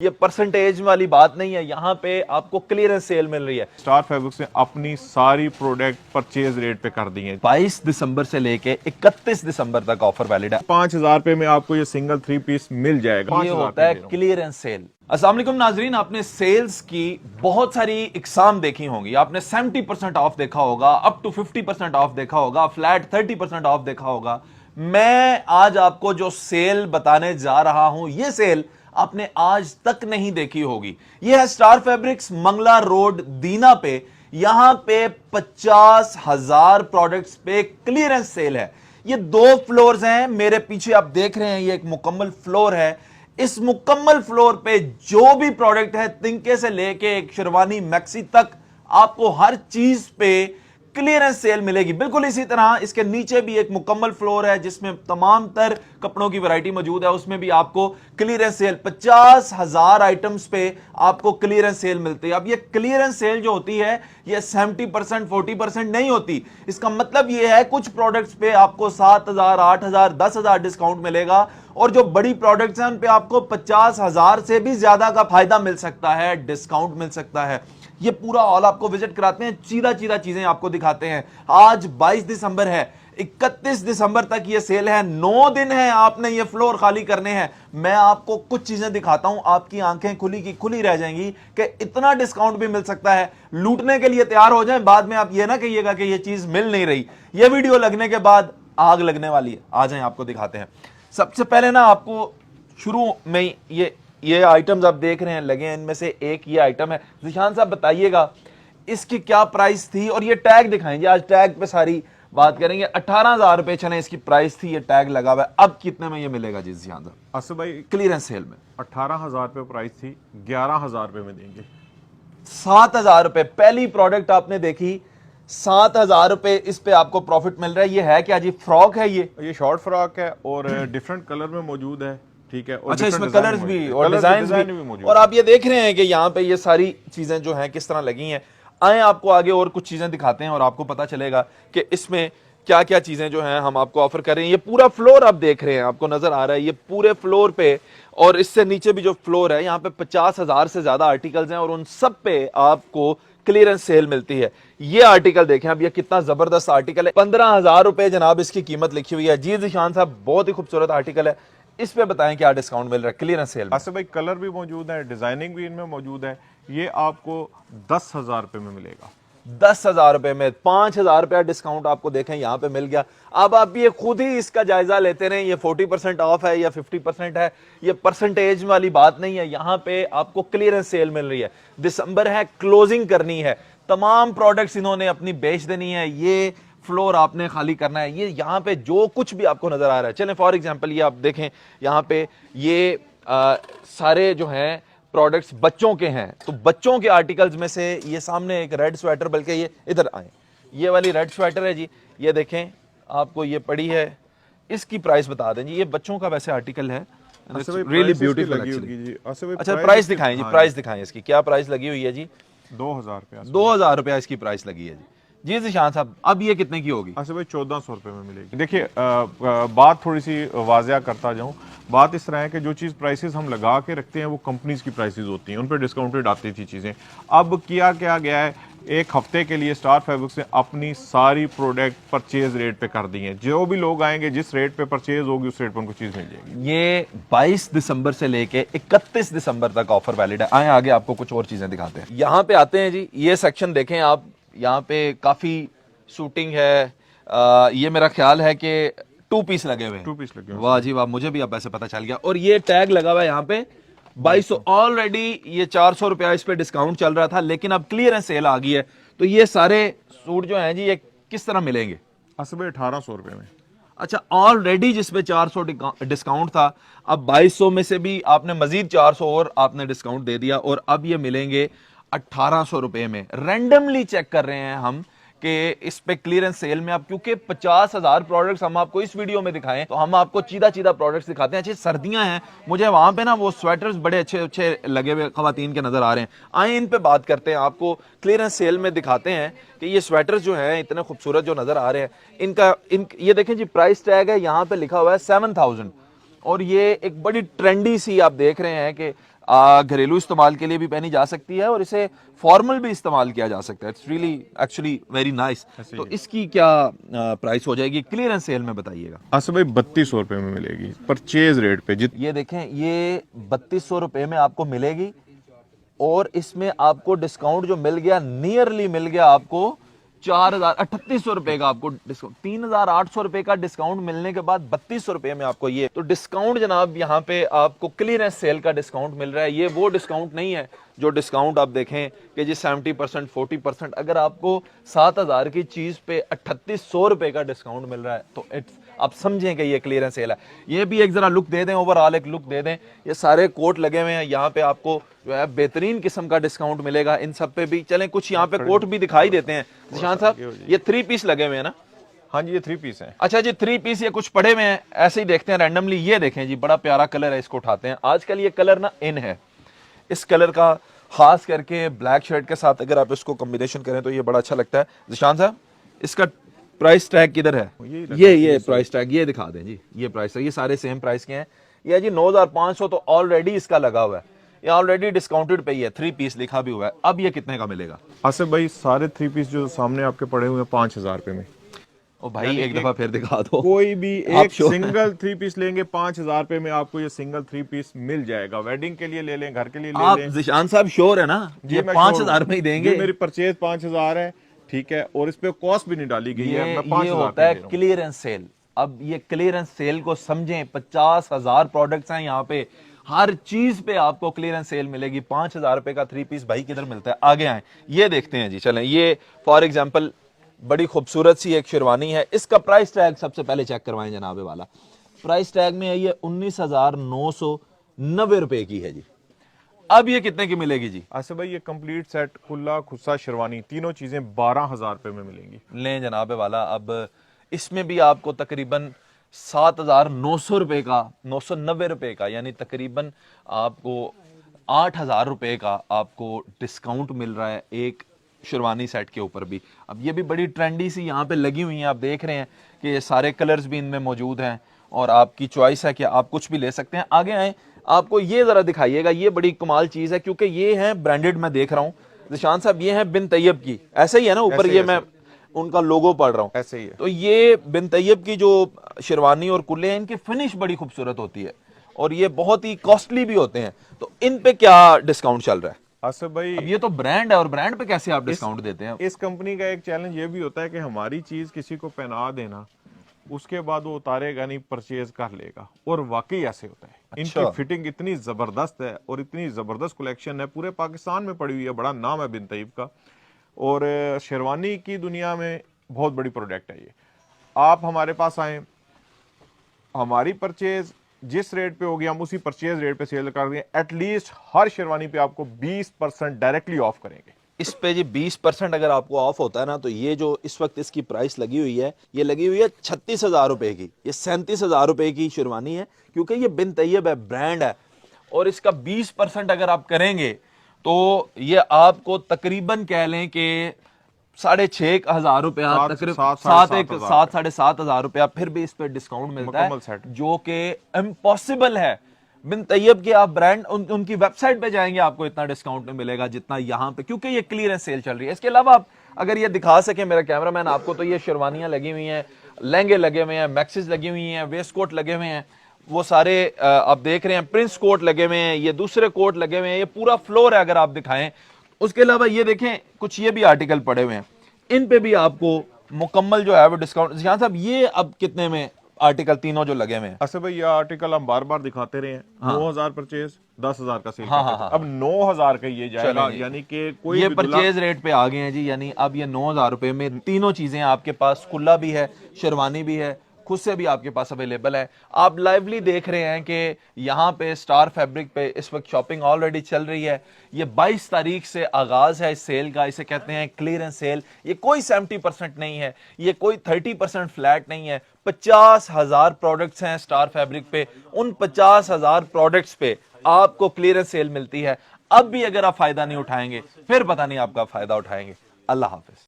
ये परसेंटेज वाली बात नहीं है, यहाँ पे आपको क्लियरेंस सेल मिल रही है। स्टार फैब्रिक्स ने अपनी सारी प्रोडक्ट परचेज रेट पे कर दी है। 22 दिसंबर से लेके 31 दिसंबर तक ऑफर वैलिड है। 5,000 रुपए में आपको ये सिंगल 3 पीस मिल जाएगा। ये होता है क्लियरेंस सेल। अस्सलाम वालेकुम नाजरीन, आपने सेल्स की बहुत सारी इकसाम देखी होंगी। आपने 70% ऑफ देखा होगा, अप टू 50% ऑफ देखा होगा, फ्लैट 30% ऑफ देखा होगा। मैं आज आपको जो सेल बताने जा रहा हूं, ये सेल आपने आज तक नहीं देखी होगी। यह है स्टार फैब्रिक्स, मंगला रोड, दीना पे। यहां पे 50,000 प्रोडक्ट्स पे क्लियरेंस सेल है। ये 2 फ्लोर्स हैं, मेरे पीछे आप देख रहे हैं, ये एक मुकम्मल फ्लोर है। इस मुकम्मल फ्लोर पे जो भी प्रोडक्ट है, तिनके से लेके एक शेरवानी मैक्सी तक, आपको हर चीज पे क्लियरेंस सेल मिलेगी। बिल्कुल इसी तरह इसके नीचे भी एक मुकम्मल फ्लोर है जिसमें तमाम तर कपड़ों की वैरायटी मौजूद है। उसमें भी आपको क्लियरेंस सेल 50,000 आइटम्स पे आपको क्लियरेंस सेल मिलती है। अब ये क्लियरेंस सेल जो होती है, ये 70% 40% नहीं होती। इसका मतलब ये है कुछ प्रोडक्ट्स पे आपको 7,000 8,000 10,000 डिस्काउंट मिलेगा, और जो बड़ी प्रोडक्ट्स हैं उन पे आपको 50,000 से भी ज्यादा का फायदा मिल सकता है, डिस्काउंट मिल सकता है। ये पूरा हॉल आपको विजिट कराते हैं, सीधा सीधा चीजें आपको दिखाते हैं। आज 22 दिसंबर है, 31 दिसंबर तक ये सेल है, 9 दिन है आपने ये फ्लोर खाली करने हैं। मैं आपको कुछ चीजें दिखाता हूं, आपकी आंखें खुली की खुली रह जाएंगी कि इतना डिस्काउंट भी मिल सकता है। लूटने के लिए तैयार हो जाएं, बाद में आप ये ना कहिएगा कि ये चीज मिल नहीं रही। ये वीडियो लगने के बाद आग लगने वाली है। आ जाएं, आपको दिखाते हैं। सबसे पहले ना आपको शुरू में ये आइटम्स आप देख रहे हैं लगे हैं, इनमें से एक ये आइटम है। जिशान साहब बताइएगा इसकी क्या प्राइस थी, और ये टैग दिखाएंगे। आज टैग पे सारी बात करेंगे। 18,000 रुपए चले इसकी प्राइस थी, ये टैग लगा हुआ है। अब कितने में ये मिलेगा जी जिशान साहब? असद भाई, क्लियरेंस सेल में 18,000 रुपए प्राइस थी, 11,000 रुपए में देंगे। 7,000 रुपए पहली प्रोडक्ट आपने देखी, 7,000 रुपए इस पे आपको प्रॉफिट मिल रहा है। ये है क्या जी? फ्रॉक है ये शॉर्ट फ्रॉक है और डिफरेंट कलर में मौजूद है। ठीक है, और अच्छा, इसमें डिफरेंट कलर्स भी डिजाइन और डिजाइन भी मौजूद और आप ये देख रहे हैं कि यहाँ पे ये सारी चीजें जो हैं किस तरह लगी हैं। आए आपको आगे और कुछ चीजें दिखाते हैं और आपको पता चलेगा कि इसमें क्या क्या चीजें जो हैं हम आपको ऑफर कर रहे हैं। ये पूरा फ्लोर आप देख रहे हैं, आपको नजर आ रहा है, ये पूरे फ्लोर पे और इससे नीचे भी जो फ्लोर है, यहाँ पे 50,000 से ज्यादा आर्टिकल्स हैं और उन सब पे आपको क्लियरेंस सेल मिलती है। ये आर्टिकल देखें, अब ये कितना जबरदस्त आर्टिकल है। 15,000 रुपए जनाब इसकी कीमत लिखी हुई है। जी जिशान साहब, बहुत ही खूबसूरत आर्टिकल है। इस पे बताएं क्या डिस्काउंट मिल रहा है क्लियरेंस सेल में? असद भाई, कलर भी मौजूद है, डिजाइनिंग भी इनमें मौजूद है। ये आपको 10,000 रुपए में मिलेगा। 10,000 रुपए में 5,000 रुपया डिस्काउंट आपको देखें यहाँ पे मिल गया। अब आप ये खुद ही इसका जायजा लेते रहे, ये 40% ऑफ है या 50% है, ये परसेंटेज वाली बात नहीं है। यहाँ पे आपको क्लियरेंस सेल मिल रही है। दिसंबर है, क्लोजिंग करनी है, तमाम प्रोडक्ट्स इन्होंने अपनी बेच देनी है। ये फ्लोर आपने खाली करना है। ये यहाँ पे जो कुछ भी आपको नजर आ रहा है, चलें फॉर एग्जांपल ये आप देखें, यहाँ पे ये सारे जो हैं प्रोडक्ट्स बच्चों के हैं, तो बच्चों के आर्टिकल्स में से ये सामने एक रेड स्वेटर, बल्कि ये इधर आए, ये वाली रेड स्वेटर है जी, ये देखें आपको ये पड़ी है। इसकी प्राइस बता दें जी, ये बच्चों का वैसे आर्टिकल है, रियली ब्यूटीफुल एक्चुअली। अच्छा, प्राइस दिखाएं जी, प्राइस दिखाएं इसकी, क्या प्राइस लगी हुई है जी? 2,000 रुपया। 2,000 रुपया इसकी प्राइस लगी है जी। जी जिशान साहब, अब ये कितने की होगी? अच्छा भाई, 1,400 रुपए में मिलेगी। देखिए, बात थोड़ी सी वाजिया करता जाऊं। बात इस तरह है कि जो चीज़ प्राइसेस हम लगा के रखते हैं वो कंपनीज की प्राइसेस होती हैं, उन पर डिस्काउंटेड आती थी चीज़ें। अब किया क्या गया है, एक हफ्ते के लिए स्टार फैब्रिक्स ने अपनी सारी प्रोडक्ट परचेज रेट पे कर दी हैं। जो भी लोग आएंगे, जिस रेट पे परचेज होगी उस रेट पर उनको चीज़ मिल जाएगी। ये 22 दिसंबर से लेके 31 दिसंबर तक ऑफर वैलिड है। आए आगे आपको कुछ और चीजें दिखाते हैं। यहाँ पे आते हैं जी, ये सेक्शन देखें आप, यहाँ पे काफी शूटिंग है। ये मेरा ख्याल है कि 2 पीस लगे हुए हैं। 2 पीस लगे हुए हैं। वाह जी वाह, मुझे भी अब ऐसे पता चल गया। और ये टैग लगा हुआ है यहाँ पे 2200। ऑलरेडी ये 400 रुपया इस पे डिस्काउंट चल रहा था, लेकिन अब क्लियरेंस सेल आ गई है। तो ये सारे सूट जो हैं जी, ये किस तरह मिलेंगे? असद 1,800 रुपए में। अच्छा, ऑलरेडी जिसपे 400 डिस्काउंट था, अब 2200 में से भी आपने मजीद 400 और आपने डिस्काउंट दे दिया, और अब ये मिलेंगे 1,800 रुपए में। रैंडमली चेक कर रहे हैं हम कि इस पे क्लियरेंस सेल में, आप क्योंकि 50,000 प्रोडक्ट्स हम आपको इस वीडियो में दिखाएं, तो हम आपको चीदा चीदा प्रोडक्ट्स दिखाते हैं। अच्छी सर्दियां हैं, मुझे वहां पे ना वो स्वेटर्स बड़े अच्छे अच्छे लगे हुए खवातीन के नजर आ रहे हैं। आए इन पे बात करते हैं, आपको क्लियरेंस सेल में दिखाते हैं कि ये स्वेटर्स जो हैं इतने खूबसूरत जो नजर आ रहे हैं, ये देखें जी, प्राइस टैग है यहाँ पे लिखा हुआ है 7,000, और ये एक बड़ी ट्रेंडी सी आप देख रहे हैं कि घरेलू इस्तेमाल के लिए भी पहनी जा सकती है और इसे फॉर्मल भी इस्तेमाल किया जा सकता है। It's really actually very nice. तो इसकी क्या प्राइस हो जाएगी क्लियरेंस सेल में, बताइएगा। आसिफ भाई 3200 रुपए में मिलेगी परचेज रेट पे। ये देखें, ये 3200 रुपए में आपको मिलेगी और इसमें आपको डिस्काउंट जो मिल गया, नियरली मिल गया आपको 3800 रुपए का आपको डिस्काउंट। 3800 रुपए का डिस्काउंट मिलने के बाद 3200 रुपए में आपको ये तो डिस्काउंट जनाब यहाँ पे आपको क्लियरेंस सेल का डिस्काउंट मिल रहा है। ये वो डिस्काउंट नहीं है जो डिस्काउंट आप देखें कि जी 70% 40%। अगर आपको 7000 की चीज पे 3800 रुपए का डिस्काउंट मिल रहा है तो इट्स, आप समझें कि ये क्लियरेंस सेल है। ये भी एक जरा लुक दे दें, ओवरऑल एक लुक दे दें। ये सारे कोट लगे हुए हैं, यहाँ पे आपको जो है बेहतरीन किस्म का डिस्काउंट मिलेगा इन सब पे भी। चलें कुछ यहाँ पे कोट भी दिखाई देते हैं निशान साहब। ये 3 पीस लगे हुए हैं ना? हाँ जी, ये 3 पीस है। अच्छा जी, 3 पीस ये कुछ पड़े हुए हैं, ऐसे ही देखते हैं रैंडमली। ये देखें जी, बड़ा प्यारा कलर है, इसको उठाते हैं। आजकल ये कलर ना इन है, इस कलर का खास करके ब्लैक शर्ट के साथ अगर आप इसको कॉम्बिनेशन करें तो ये बड़ा अच्छा लगता है। निशान साहब, इसका प्राइस टैग किधर है? ये प्राइस टैग ये दिखा दें जी। ये प्राइस टैग, ये सारे सेम प्राइस के हैं। ये जी 9500 तो ऑलरेडी इसका लगा हुआ है, ये ऑलरेडी डिस्काउंटेड पे ही है। 3 पीस लिखा भी हुआ है। अब ये कितने का मिलेगा? आसिफ भाई सारे 3 पीस जो सामने आपके पड़े हुए हैं 5000 रुपए में। ओ भाई एक दफा फिर दिखा दो। कोई भी एक सिंगल 3 पीस लेंगे 5000 रुपए में आपको ये सिंगल 3 पीस मिल जाएगा। वेडिंग के लिए ले लें, घर के लिए ले आप लें। जिशान साहब श्योर है ना? ये 5000 में ही देंगे? मेरी परचेज 5000 है, ठीक है, और इस पे कॉस्ट भी नहीं डाली गई है। मैं 5000 ये होता है क्लियरेंस सेल। अब ये क्लियरेंस सेल को समझें, 50,000 प्रोडक्ट्स हैं यहाँ पे, हर चीज पे आपको क्लियरेंस सेल मिलेगी। 5000 रुपए का 3 पीस भाई किधर मिलता है? आगे आए, ये देखते हैं जी। चलें, ये फॉर एग्जांपल बड़ी खूबसूरत सी एक शेरवानी है। इसका प्राइस टैग सबसे पहले चेक करवाएं जनाबे वाला। प्राइस टैग में है ये 19,990 रुपए की है जी। अब ये कितने की मिलेगी जी? आसिफ भाई ये कंप्लीट सेट कुल्ला खुस्सा शेरवानी तीनों चीजें 12000 रुपए में मिलेंगी। लें जनाबे वाला। अब इसमें भी आपको तकरीबन 7,900 रुपए का, 990 रुपए का, यानी तकरीबन आपको 8,000 रुपए का आपको डिस्काउंट मिल रहा है एक शेरवानी सेट के ऊपर भी। अब ये भी बड़ी ट्रेंडी सी यहाँ पे लगी हुई हैं, आप देख रहे हैं कि ये सारे कलर्स भी इनमें मौजूद हैं और आपकी चॉइस है कि आप कुछ भी ले सकते हैं। आगे आए, आपको ये जरा दिखाइएगा, ये बड़ी कमाल चीज है क्योंकि ये है ब्रांडेड, मैं देख रहा हूँ जिशान साहब, ये है बिन तैयब की। ऐसे ही है ना ऊपर? ये मैं उनका लोगो पढ़ रहा हूँ, ऐसे ही है। तो ये बिन तैयब की जो शेरवानी और कुल्ले हैं, इनकी फिनिश बड़ी खूबसूरत होती है और ये बहुत ही कॉस्टली भी होते हैं। तो इन पे क्या डिस्काउंट चल रहा है? आसिफ भाई अब ये तो ब्रांड है और ब्रांड पे कैसे आप डिस्काउंट देते हैं? इस कंपनी का एक चैलेंज ये भी होता है कि हमारी चीज किसी को पहना देना, उसके बाद वो उतारेगा नहीं, परचेज कर लेगा, और वाकई ऐसे होता है। अच्छा। इनकी फिटिंग इतनी जबरदस्त है और इतनी जबरदस्त कलेक्शन है, पूरे पाकिस्तान में पड़ी हुई है, बड़ा नाम है बिन तैयब का, और शेरवानी की दुनिया में बहुत बड़ी प्रोडक्ट है ये। आप हमारे पास आए, हमारी परचेज जिस रेट पे होगी हम उसी परचेज रेट पे सेल कर देंगे। एटलीस्ट हर शेरवानी पे आपको 20% डायरेक्टली ऑफ करेंगे। इस पे जी 20% अगर आपको ऑफ होता है ना, तो ये जो इस वक्त इसकी प्राइस लगी हुई है, ये लगी हुई है 36,000 रुपए की। ये 37,000 रुपए की शेरवानी है क्योंकि ये बिन तैयब है, ब्रांड है, और इसका 20% अगर आप करेंगे तो ये आपको तकरीबन कह लें कि 6,500 रुपया, तकरीबन 7,500 रुपया फिर भी इस पे डिस्काउंट मिलता है, जो कि इम्पॉसिबल है। बिन तैयब के आप ब्रांड उनकी वेबसाइट पे जाएंगे, आपको इतना डिस्काउंट नहीं मिलेगा जितना यहाँ पे, क्योंकि ये क्लियरेंस सेल चल रही है। इसके अलावा आप अगर ये दिखा सके मेरा कैमरामैन आपको, तो ये शेरवानियां लगी हुई हैं, लहंगे लगे हुए हैं, मैक्सिस लगी हुई हैं, वेस्ट कोट लगे हुए हैं, वो सारे आप देख रहे हैं, प्रिंस कोट लगे हुए हैं, ये दूसरे कोट लगे हुए हैं, ये पूरा फ्लोर है अगर आप दिखाएं। उसके अलावा ये देखें, कुछ ये भी आर्टिकल पड़े हुए हैं, इन पे भी आपको मुकम्मल जो है वो डिस्काउंट। यहाँ साहब ये अब कितने में आर्टिकल तीनों जो लगे हुए हैं? अच्छा भाई, ये आर्टिकल हम बार बार दिखाते रहे हैं। हाँ। 9,000 परचेज, 10,000 का सेल। हाँ। अब 9,000 का ये जाएगा, यानी कि कोई ये भी परचेज रेट पे आ गए हैं जी। यानी अब ये 9,000 रुपए में तीनों चीजें आपके पास, कुल्ला भी है, शेरवानी भी है, खुद से भी आपके पास अवेलेबल है। आप लाइवली देख रहे हैं कि यहाँ पे स्टार फैब्रिक पे इस वक्त शॉपिंग ऑलरेडी चल रही है। ये 22 तारीख से आगाज है इस सेल का, इसे कहते हैं क्लियरेंस सेल। ये कोई 70% नहीं है, ये कोई 30% फ्लैट नहीं है। 50,000 प्रोडक्ट्स हैं स्टार फैब्रिक पे, उन 50,000 प्रोडक्ट्स पे आपको क्लियरेंस सेल मिलती है। अब भी अगर आप फायदा नहीं उठाएंगे, फिर पता नहीं आपका फायदा उठाएंगे। अल्लाह हाफिज।